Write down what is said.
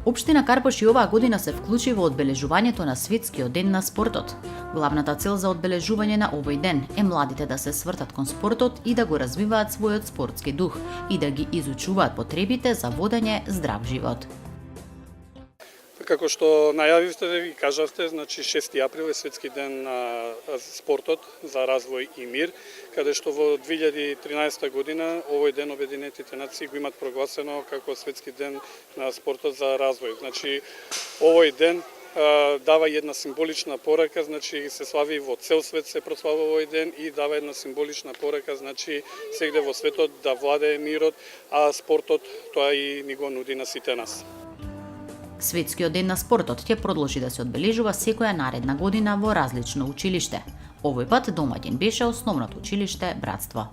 Општина Карпош и оваа година се вклучи во одбележувањето на Светскиот ден на спортот. Главната цел за одбележување на овој ден е младите да се свртат кон спортот и да го развиваат својот спортски дух и да ги изучуваат потребите за водење здрав живот. Како што најавивте и кажавте, значи 6 април е Светски ден на спортот за развој и мир, каде што во 2013 година овој ден Обединетите нации го имат прогласено како Светски ден на спортот за развој. Значи овој ден дава една символична порака, значи се слави во цел свет, се прослава овој ден и дава една символична порака, значи сегде во светот да владее мирот, а спортот тоа и ни го нуди на сите нас. Светскиот ден на спортот ќе продолжи да се одбележува секоја наредна година во различно училиште. Овој пат домаќин беше Основното училиште Братство.